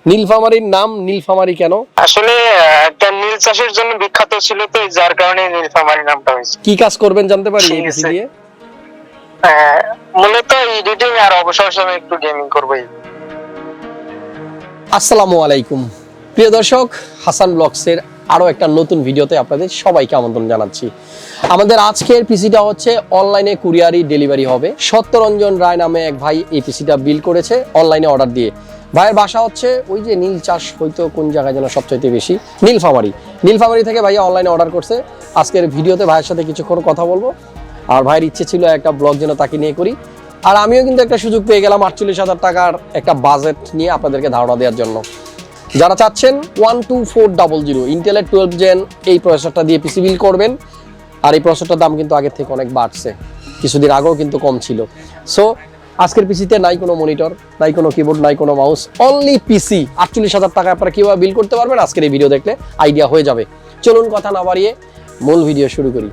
নীলফামারীর নাম নীলফামারী কেন? আসলে একটা নীল চাষের জন্য বিখ্যাত ছিল, তো যার কারণে নীলফামারী নামটা হয়েছে। কি কাজ করবেন জানতে পারি এই পিসি দিয়ে? মূলত এডিটিং আর অবসর সময় একটু গেমিং করবো। আসসালামু আলাইকুম প্রিয় দর্শক, হাসান ব্লগসের আরো একটা নতুন ভিডিওতে আপনাদের সবাইকে আমন্ত্রণ জানাচ্ছি। আমাদের আজকের পিসিটা হচ্ছে অনলাইনে কুরিয়ারি ডেলিভারি হবে। সত্যরঞ্জন রায় নামে এক ভাই এই পিসিটা বিল করেছে অনলাইনে অর্ডার দিয়ে। ভাইয়ের বাসা হচ্ছে ওই যে নীল চাষ, হয়তো কোন জায়গায় যেন সবচাইতে বেশি, নীলফামারী থেকে ভাইয়া অনলাইনে অর্ডার করছে। আজকের ভিডিওতে ভাইয়ের সাথে কিছুক্ষণ কথা বলবো। আর ভাইয়ের ইচ্ছে ছিল একটা ব্লগ যেন তাকে নিয়ে করি। আর আমিও কিন্তু একটা সুযোগ পেয়ে গেলাম 48,000 টাকার একটা বাজেট নিয়ে আপনাদেরকে ধারণা দেওয়ার জন্য। যারা চাচ্ছেন 12400 ইন্টেলের 12 জেন এই প্রসেসরটা দিয়ে পিসি বিল করবেন, আর এই প্রসেসরটার দাম কিন্তু আগের থেকে অনেক বাড়ছে, কিছুদিন আগেও কিন্তু কম ছিল। সো আজকের পিসিতে নাই কোনো মনিটর, নাই কোনো কিবোর্ড, নাই কোনো মাউস, অনলি পিসি। 48,000 টাকা আপনারা কীভাবে বিল করতে পারবেন আজকের এই ভিডিও দেখলে আইডিয়া হয়ে যাবে। চলুন কথা না বাড়িয়ে মূল ভিডিও শুরু করি।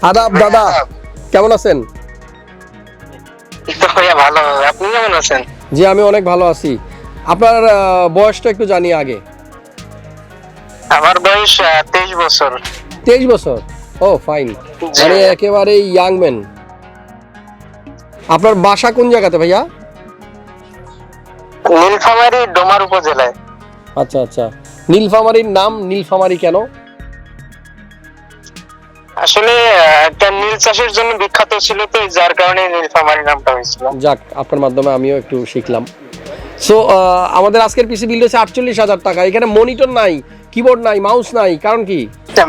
আদাব দাদা, কেমন আছেন? ভালো, আপনি কেমন আছেন? জি আমি অনেক ভালো আছি। আপনার বয়সটা একটু জানি আগে। আমার বয়স 23 বছর। 23 বছর? ও ফাইন, মানে একেবারে ইয়াং ম্যান। আপনার বাসা কোন জায়গাতে ভাইয়া? নীলফামারী ডোমার উপজেলায়। আচ্ছা আচ্ছা, নীলফামারীর নাম নীলফামারী কেন? আসলে একটা নীল চাষের জন্য বিখ্যাত ছিল, তো যার কারণে নীলফামারী নামটা হয়েছিল। যাক, আপনার মাধ্যমে আমিও একটু শিখলাম। সো আমাদের আজকের পিসি বিল হচ্ছে 48,000 টাকা। এখানে মনিটর নাই, কিবোর্ড নাই, মাউস নাই, কারণ কি?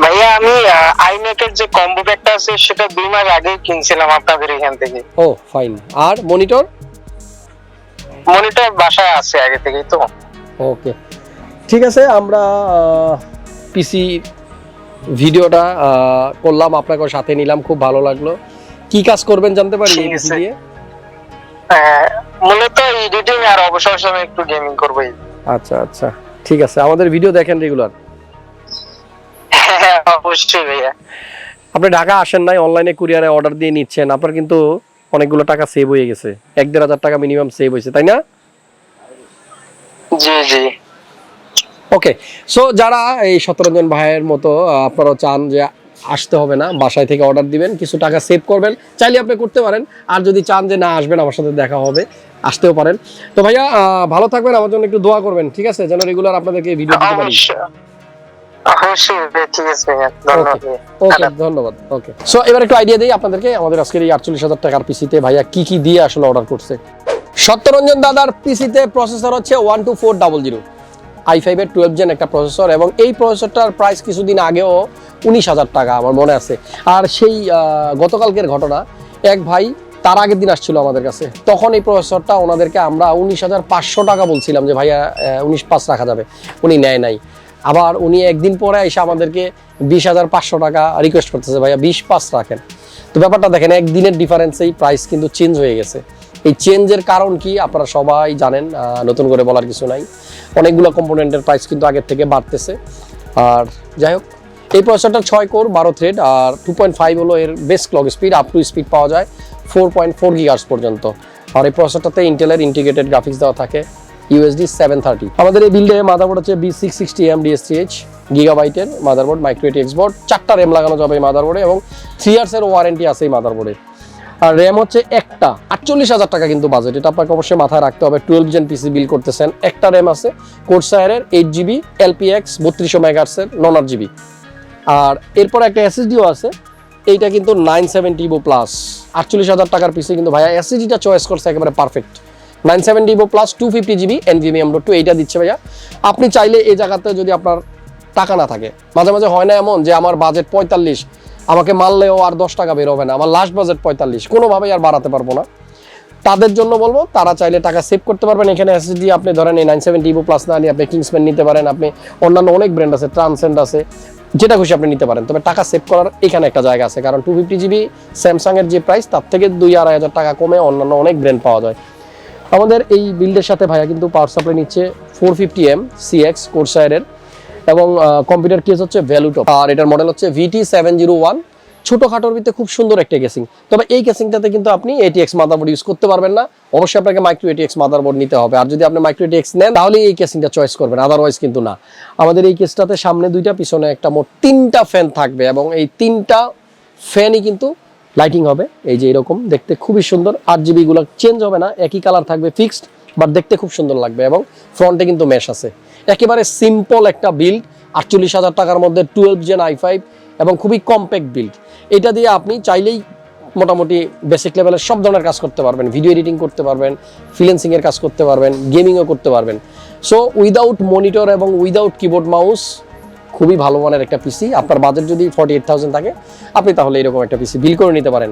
ভাইয়া আমি আইম্যাকের যে কম্বো প্যাকটা আছে সেটা 2 মাস আগে কিনছিলাম আপনাদের এখান থেকে। ও ফাইন। আর মনিটর বাসায় আছে আগে থেকেই তো। ওকে ঠিক আছে, আমরা পিসি ভিডিওটা করলাম, আপনাকে সাথে নিলাম, খুব ভালো লাগলো। কি কাজ করবেন জানতে পারি এই পিসি দিয়ে? মূলত এডিটিং আর অবসর সময় একটু গেমিং করবো। আচ্ছা আচ্ছা ঠিক আছে। আমাদের ভিডিও দেখেন রেগুলার? অবশ্যই ভাইয়া। আপনি ঢাকা আসেন নাই, অনলাইনে কুরিয়ারে অর্ডার দিয়ে নিচ্ছেন, আপনার কিন্তু অনেকগুলো টাকা সেভ হয়ে গেছে। 1-1.5 টাকা মিনিমাম সেভ হয়েছে, তাই না? জি জি। ওকে, সো যারা এই সত্যরঞ্জন ভাইয়ের মতো আপনারাও চান যে আসতে হবে না, বাসায় থেকে অর্ডার দিবেন, কিছু টাকা সেভ করবেন, চাইলে আপনি করতে পারেন। আর যদি চান যে না আসবেন, আমার সাথে দেখা হবে, আসতেও পারেন। তো ভাইয়া ভালো থাকবেন, আমার জন্য একটু দোয়া করবেন, ঠিক আছে? যেন রেগুলার আপনাদেরকে ভিডিও দিতে পারি। ধন্যবাদ। ওকে, সো এবার একটু আইডিয়া দিই আপনাদেরকে আমাদের আজকের এই 48,000 টাকার পিসিতে ভাইয়া কি কি দিয়ে আসলে অর্ডার করছে। সত্যরঞ্জন দাদার পিসিতে প্রসেসর হচ্ছে 12400 i5 এর 12 জেন একটা প্রসেসর, এবং এই প্রসেসরটার প্রাইস কিছুদিন আগেও 19,000 টাকা আমার মনে আছে। আর সেই গতকালকের ঘটনা, এক ভাই তার আগের দিন আসছিল আমাদের কাছে, তখন এই প্রসেসরটা ওনাদেরকে আমরা 19,500 টাকা বলছিলাম যে ভাইয়া 19,500 রাখা যাবে, উনি নেয় নাই। আবার উনি একদিন পরে এসে আমাদেরকে 20,500 টাকা রিকোয়েস্ট করতেছে, ভাইয়া 20,500 রাখেন। তো ব্যাপারটা দেখেন, একদিনের ডিফারেন্সেই প্রাইস কিন্তু চেঞ্জ হয়ে গেছে। এই চেঞ্জের কারণ কি আপনারা সবাই জানেন, নতুন করে বলার কিছু নাই। অনেকগুলো কম্পোনেন্টের প্রাইস কিন্তু আগের থেকে বাড়তেছে। আর যাই হোক, এই প্রসেসরটা 6 কোর 12 থ্রেড আর 2.5 হলো এর base clock speed, up to speed পাওয়া যায় 4.4 GHz পর্যন্ত। আর এই প্রসেসরটাতে ইন্টেলের ইন্টিগ্রেটেড গ্রাফিক্স দেওয়া থাকে, USD 730। আমাদের এই বিল্ডে মাদারবোর্ড হচ্ছে B660M DSTH, গিগাবাইটের মাদারবোর্ড, মাইক্রো ATX বোর্ড, 4টা র্যাম লাগানো যাবে এই মাদারবোর্ডে, এবং 3 ইয়ার্সের ওয়ারেন্টি আছে এই মাদারবোর্ডে। আর র্যাম হচ্ছে একটা। 48,000 টাকা কিন্তু বাজেট, এটা আপনাকে অবশ্যই মাথায় রাখতে হবে। 12 জেন পিসি বিল করতেছেন, একটা র্যাম আছে কোরসায়ারের 8GB LPX 3200 MHz এর 9GB। আর এরপর একটা SSDও আছে, এইটা কিন্তু 970 EVO প্লাস। 48,000 টাকার পিসি কিন্তু ভাইয়া SSDটা চয়েস করছে একেবারে perfect. 970 EVO plus 250GB NVMe M.2 এইটা দিচ্ছে ভাইয়া। আপনি চাইলে এই জায়গাতে, যদি আপনার টাকা না থাকে, মাঝে মাঝে হয় না এমন যে আমার বাজেট 45, আমাকে মারলেও আর 10 টাকা বের হবে না, আমার লাস্ট বাজেট 45, কোনোভাবেই আর বাড়াতে পারবো না, তাদের জন্য বলবো তারা চাইলে টাকা সেভ করতে পারবেন। এখানে এসএসডি আপনি ধরেন এই 970 EVO প্লাস না নিয়ে আপনি কিংসম্যান নিতে পারেন, আপনি অন্যান্য অনেক ব্র্যান্ড আছে, ট্রান্সেন্ড আছে, যেটা খুশি আপনি নিতে পারেন। তবে টাকা সেভ করার এখানে একটা জায়গা আছে, কারণ 250GB স্যামসাংয়ের যে প্রাইস, তার থেকে 2-2,500 টাকা কমে অন্যান্য অনেক ব্র্যান্ড পাওয়া যায়। আমাদের এই বিল্ডের সাথে ভাইয়া কিন্তু পাওয়ার সাপ্লাই নিচ্ছে 450M CX কোরসায়ারের, এবং কম্পিউটার কেস হচ্ছে ভ্যালুটপ, আর এটার মডেল হচ্ছে VT701 ছোটখাটোর ভিতরে খুব সুন্দর একটা কেসিং। তবে এই কেসিংটাতে কিন্তু আপনি ATX মাদারবোর্ড ইউজ করতে পারবেন না, অবশ্যই আপনাকে মাইক্রো ATX মাদারবোর্ড নিতে হবে। আর যদি আপনি মাইক্রো ATX নেন তাহলে এই কেসিংটা চয়েস করবেন, আদারওয়াইজ কিন্তু না। আমাদের এই কেসটাতে সামনে 2টা, পিছনে একটা, মোট 3টা ফ্যান থাকবে এবং এই 3টা ফ্যানই কিন্তু লাইটিং হবে। এই যে এরকম দেখতে খুবই সুন্দর। RGB গুলো চেঞ্জ হবে না, একই কালার থাকবে, ফিক্সড, বাট দেখতে খুব সুন্দর লাগবে। এবং ফ্রন্টে কিন্তু মেশ আছে। একেবারে সিম্পল একটা বিল্ড, 48,000 টাকার মধ্যে 12 Gen i5 এবং খুবই কম্প্যাক্ট বিল্ড। এটা দিয়ে আপনি চাইলেই মোটামুটি বেসিক লেভেলের সব ধরনের কাজ করতে পারবেন, ভিডিও এডিটিং করতে পারবেন, ফ্রিল্যান্সিং এর কাজ করতে পারবেন, গেমিংও করতে পারবেন। সো উইদাউট মনিটর এবং উইদাউট কিবোর্ড মাউস খুবই ভালো মানের একটা পিসি। আপনার বাজেট যদি 48,000 থাকে আপনি তাহলে এরকম একটা পিসি বিল করে নিতে পারেন।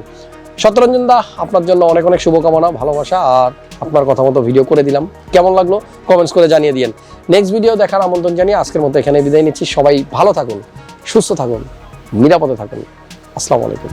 শতরঞ্জন দা, আপনার জন্য অনেক অনেক শুভকামনা, ভালোবাসা, আর আপনার কথা মতো ভিডিও করে দিলাম। কেমন লাগলো কমেন্টস করে জানিয়ে দিয়েন। নেক্সট ভিডিও দেখার আমন্ত্রণ জানিয়ে আজকের মতো এখানে বিদায় নিচ্ছি। সবাই ভালো থাকুন, সুস্থ থাকুন, নিরাপদে থাকুন। আসসালামু আলাইকুম।